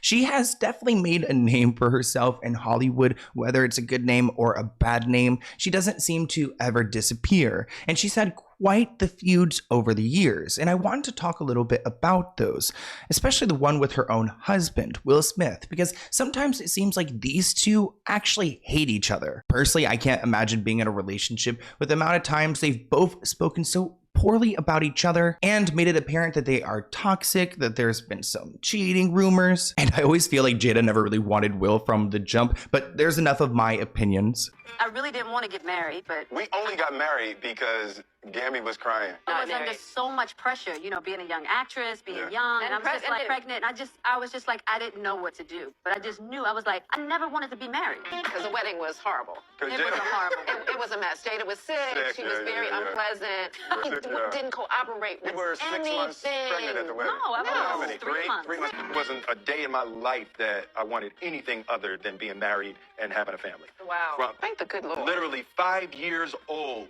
She has definitely made a name for herself in Hollywood, whether it's a good name or a bad name. She doesn't seem to ever disappear, and she's had quite the feuds over the years, and I wanted to talk a little bit about those, especially the one with her own husband, Will Smith, because sometimes it seems like these two actually hate each other. Personally, I can't imagine being in a relationship with the amount of times they've both spoken so poorly about each other and made it apparent that they are toxic, that there's been some cheating rumors. And I always feel like Jada never really wanted Will from the jump, but there's enough of my opinions. I really didn't want to get married, but we only got married because Gammy was crying. I was under so much pressure, you know, being a young actress, being young, and I'm just like pregnant. I was just like, I didn't know what to do, but I just knew. I was like, I never wanted to be married. Because the wedding was horrible. It was horrible. It was a mess. Jada was sick. She was very unpleasant. He didn't cooperate with We were 6 months pregnant at the wedding. No, I was How many? 3 months. 3 months. It wasn't a day in my life that I wanted anything other than being married and having a family. Wow. Thank the good Lord. Literally 5 years old,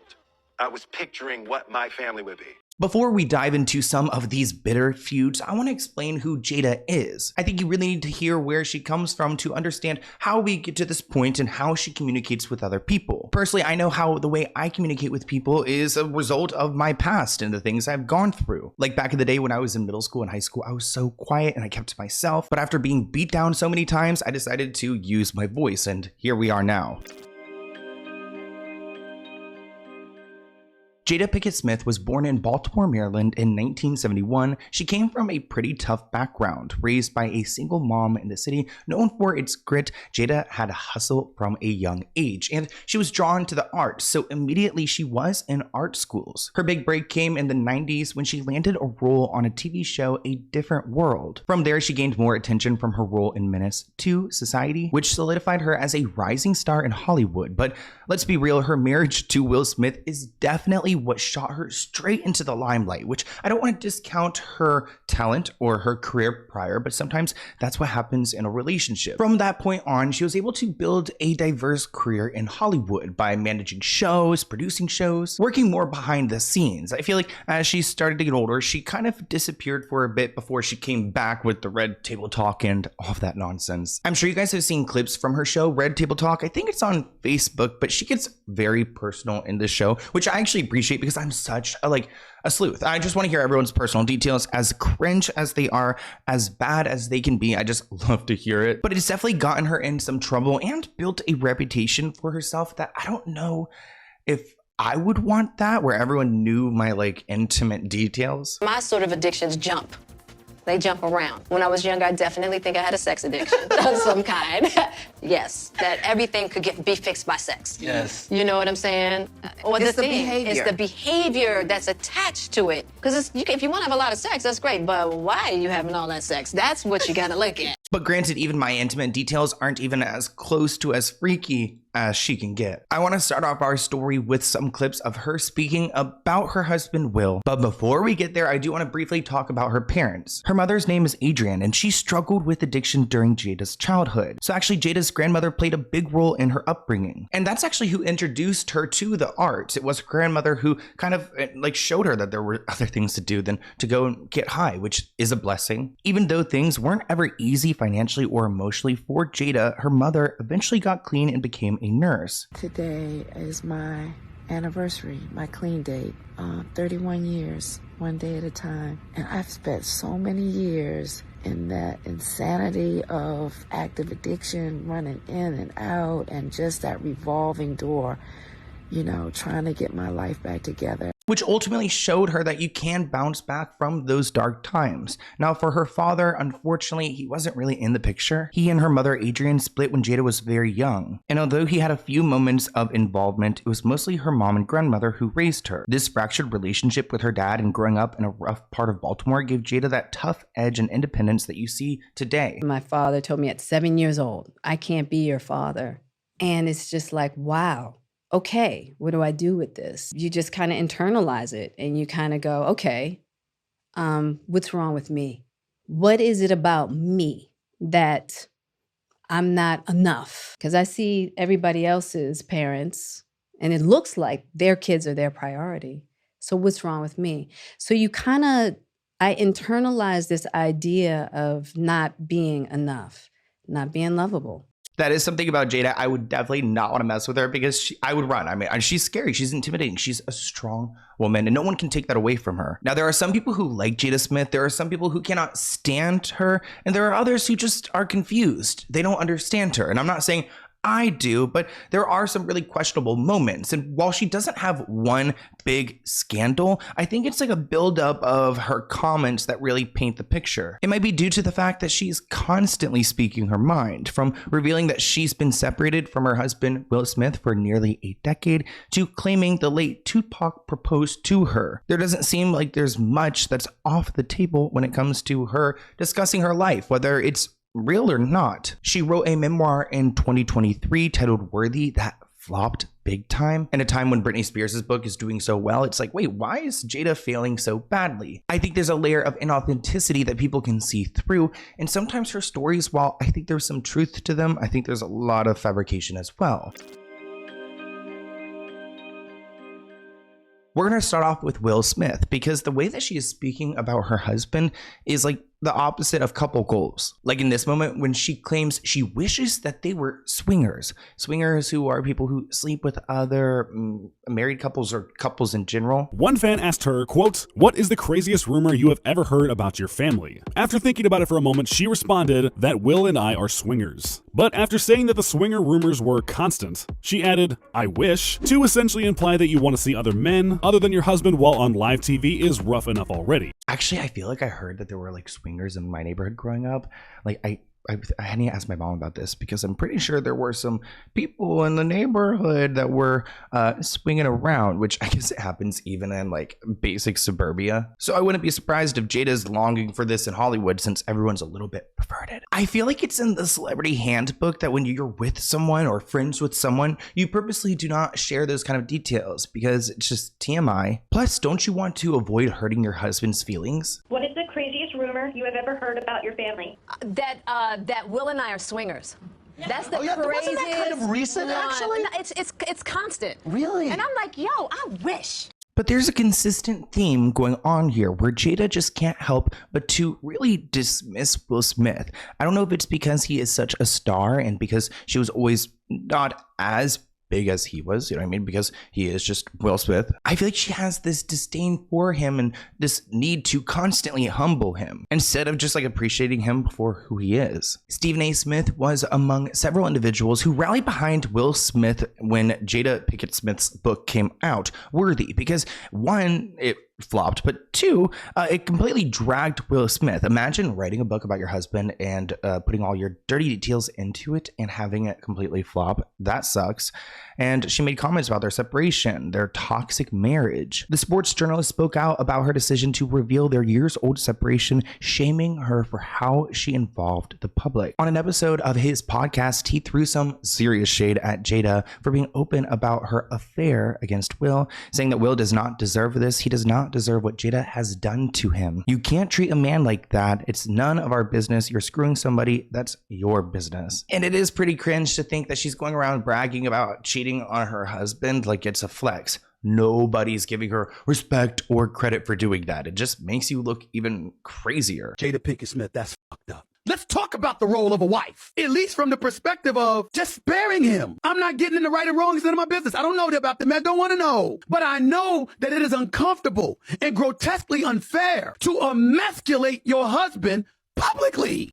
I was picturing what my family would be. Before we dive into some of these bitter feuds, I want to explain who Jada is. I think you really need to hear where she comes from to understand how we get to this point and how she communicates with other people. Personally, I know how the way I communicate with people is a result of my past and the things I've gone through. Like back in the day when I was in middle school and high school, I was so quiet and I kept to myself. But after being beat down so many times, I decided to use my voice, and here we are now. Jada Pinkett Smith was born in Baltimore, Maryland in 1971. She came from a pretty tough background. Raised by a single mom in the city known for its grit, Jada had to hustle from a young age, and she was drawn to the arts, so immediately she was in art schools. Her big break came in the 90s when she landed a role on a TV show, A Different World. From there, she gained more attention from her role in Menace to Society, which solidified her as a rising star in Hollywood. But let's be real, her marriage to Will Smith is definitely what shot her straight into the limelight, which I don't want to discount her talent or her career prior, but sometimes that's what happens in a relationship. From that point on, she was able to build a diverse career in Hollywood by managing shows, producing shows, working more behind the scenes. I feel like as she started to get older, she kind of disappeared for a bit before she came back with the Red Table Talk and all of that nonsense. I'm sure you guys have seen clips from her show, Red Table Talk. I think it's on Facebook, but she gets very personal in this show, which I actually appreciate because I'm such a sleuth. I just want to hear everyone's personal details, as cringe as they are, as bad as they can be. I just love to hear it. But it's definitely gotten her in some trouble and built a reputation for herself that I don't know if I would want that, where everyone knew my intimate details. My sort of addictions jump. They jump around. When I was young, I definitely think I had a sex addiction of some kind. Yes, that everything could be fixed by sex. Yes. You know what I'm saying? Or It's the behavior. It's the behavior that's attached to it. Because if you want to have a lot of sex, that's great. But why are you having all that sex? That's what you got to look at. But granted, even my intimate details aren't even as close to as freaky as she can get. I want to start off our story with some clips of her speaking about her husband, Will. But before we get there, I do want to briefly talk about her parents. Her mother's name is Adrienne, and she struggled with addiction during Jada's childhood. So actually, Jada's grandmother played a big role in her upbringing. And that's actually who introduced her to the arts. It was her grandmother who kind of showed her that there were other things to do than to go and get high, which is a blessing. Even though things weren't ever easy financially or emotionally for Jada, her mother eventually got clean and became a nurse. Today is my anniversary, my clean date. 31 years, one day at a time. And I've spent so many years in that insanity of active addiction, running in and out, and just that revolving door, trying to get my life back together. Which ultimately showed her that you can bounce back from those dark times. Now, for her father, unfortunately, he wasn't really in the picture. He and her mother, Adrienne, split when Jada was very young. And although he had a few moments of involvement, it was mostly her mom and grandmother who raised her. This fractured relationship with her dad and growing up in a rough part of Baltimore gave Jada that tough edge and independence that you see today. My father told me at 7 years old, I can't be your father. And it's just like, wow. Okay, what do I do with this? You just kind of internalize it and you kind of go, okay, what's wrong with me? What is it about me that I'm not enough? Because I see everybody else's parents and it looks like their kids are their priority. So what's wrong with me? So you kind of I internalized this idea of not being enough, not being lovable. That is something about Jada. I would definitely not want to mess with her because I would run. I mean, she's scary. She's intimidating. She's a strong woman and no one can take that away from her. Now, there are some people who like Jada Smith. There are some people who cannot stand her. And there are others who just are confused. They don't understand her. And I'm not saying I do, but there are some really questionable moments. And while she doesn't have one big scandal, I think it's like a buildup of her comments that really paint the picture. It might be due to the fact that she's constantly speaking her mind, from revealing that she's been separated from her husband, Will Smith, for nearly a decade, to claiming the late Tupac proposed to her. There doesn't seem like there's much that's off the table when it comes to her discussing her life, whether it's real or not. She wrote a memoir in 2023 titled Worthy that flopped big time. In a time when Britney Spears' book is doing so well, it's like, wait, why is Jada failing so badly? I think there's a layer of inauthenticity that people can see through. And sometimes her stories, while I think there's some truth to them, I think there's a lot of fabrication as well. We're going to start off with Will Smith because the way that she is speaking about her husband is like the opposite of couple goals. Like in this moment when she claims she wishes that they were swingers. Swingers who are people who sleep with other married couples or couples in general. One fan asked her, quote, "What is the craziest rumor you have ever heard about your family?" After thinking about it for a moment, she responded that Will and I are swingers. But after saying that the swinger rumors were constant, she added, "I wish," to essentially imply that you want to see other men other than your husband while on live TV is rough enough already. Actually, I feel like I heard that there were like swingers in my neighborhood growing up. Like I had to ask my mom about this because I'm pretty sure there were some people in the neighborhood that were swinging around, which I guess it happens even in like basic suburbia. So I wouldn't be surprised if Jada's longing for this in Hollywood since everyone's a little bit perverted. I feel like it's in the celebrity handbook that when you're with someone or friends with someone, you purposely do not share those kind of details because it's just TMI. Plus, don't you want to avoid hurting your husband's feelings? What is the craziest rumor you have ever heard about your family? That Will and I are swingers. That's the craziest. Wasn't that kind of recent, actually? No, it's constant. Really? And I'm like, yo, I wish. But there's a consistent theme going on here where Jada just can't help but to really dismiss Will Smith. I don't know if it's because he is such a star and because she was always not as big as he was, you know what I mean? Because he is just Will Smith. I feel like she has this disdain for him and this need to constantly humble him instead of just like appreciating him for who he is. Stephen A. Smith was among several individuals who rallied behind Will Smith when Jada Pinkett Smith's book came out, Worthy, because one, it flopped, but two, it completely dragged Will Smith. Imagine writing a book about your husband and putting all your dirty details into it and having it completely flop. That sucks. And she made comments about their separation, their toxic marriage. The sports journalist spoke out about her decision to reveal their years-old separation, shaming her for how she involved the public. On an episode of his podcast, he threw some serious shade at Jada for being open about her affair against Will, saying that Will does not deserve this. He does not deserve what Jada has done to him. You can't treat a man like that. It's none of our business. You're screwing somebody. That's your business. And it is pretty cringe to think that she's going around bragging about cheating on her husband like it's a flex. Nobody's giving her respect or credit for doing that. It just makes you look even crazier. Jada Pinkett Smith, that's fucked up. Let's talk about the role of a wife, at least from the perspective of just sparing him. I'm not getting in the right and wrong. It's none of my business. I don't know about them. I don't want to know. But I know that it is uncomfortable and grotesquely unfair to emasculate your husband publicly.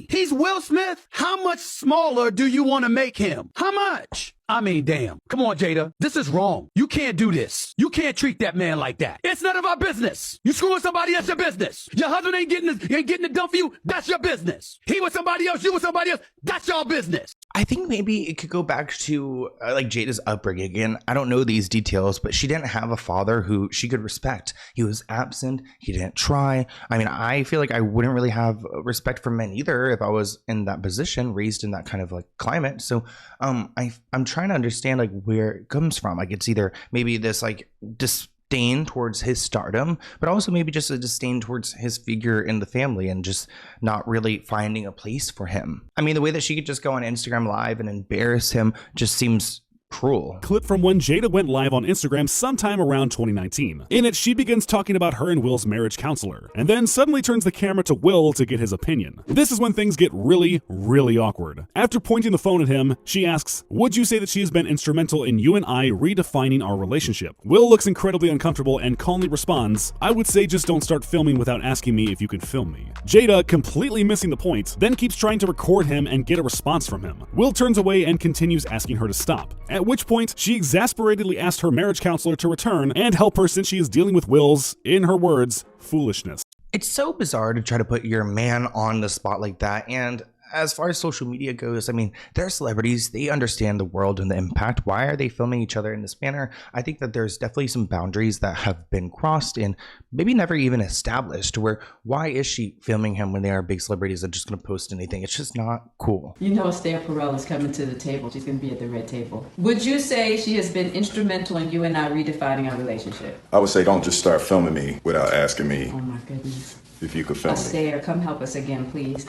He's Will Smith. How much smaller do you want to make him? How much? I mean, damn. Come on, Jada. This is wrong. You can't do this. You can't treat that man like that. It's none of our business. You screwing somebody else, your business. Your husband ain't getting it done for you. That's your business. He with somebody else. You with somebody else. That's your business. I think maybe it could go back to like Jada's upbringing. Again, I don't know these details, but she didn't have a father who she could respect. He was absent. He didn't try. I mean, I feel like I wouldn't really have respect for men either if I was in that position, raised in that kind of like climate. So I'm trying to understand like where it comes from. Like it's either maybe this like disdain towards his stardom, but also maybe just a disdain towards his figure in the family and just not really finding a place for him. I mean, the way that she could just go on Instagram Live and embarrass him just seems cruel. Clip from when Jada went live on Instagram sometime around 2019. In it, she begins talking about her and Will's marriage counselor, and then suddenly turns the camera to Will to get his opinion. This is when things get really, really awkward. After pointing the phone at him, she asks, "Would you say that she has been instrumental in you and I redefining our relationship?" Will looks incredibly uncomfortable and calmly responds, "I would say just don't start filming without asking me if you could film me." Jada, completely missing the point, then keeps trying to record him and get a response from him. Will turns away and continues asking her to stop, at which point she exasperatedly asked her marriage counselor to return and help her since she is dealing with Will's, in her words, foolishness. It's so bizarre to try to put your man on the spot like that, and as far as social media goes, I mean, they're celebrities. They understand the world and the impact. Why are they filming each other in this manner? I think that there's definitely some boundaries that have been crossed and maybe never even established, where why is she filming him when they are big celebrities that are just going to post anything? It's just not cool. You know, Esther Perel is coming to the table. She's going to be at the red table. Would you say she has been instrumental in you and I redefining our relationship? I would say don't just start filming me without asking me Oh my goodness. if you could film me. Esther, come help us again, please.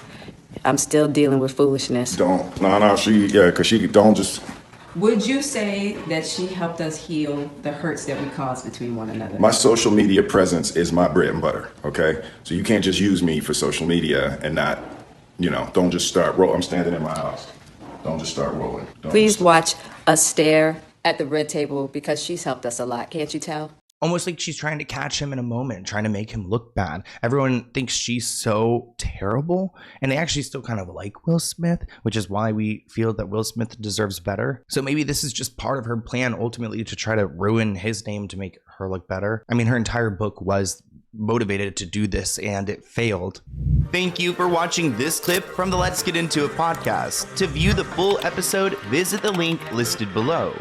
I'm still dealing with foolishness. Because she don't just... Would you say that she helped us heal the hurts that we caused between one another? My social media presence is my bread and butter, okay? So you can't just use me for social media and not, don't just start rolling. I'm standing in my house. Don't just start rolling. Please watch us stare at the red table because she's helped us a lot. Can't you tell? Almost like she's trying to catch him in a moment, trying to make him look bad. Everyone thinks she's so terrible, and they actually still kind of like Will Smith, which is why we feel that Will Smith deserves better. So maybe this is just part of her plan ultimately to try to ruin his name to make her look better. I mean, her entire book was motivated to do this, and it failed. Thank you for watching this clip from the Let's Get Into It podcast. To view the full episode, visit the link listed below.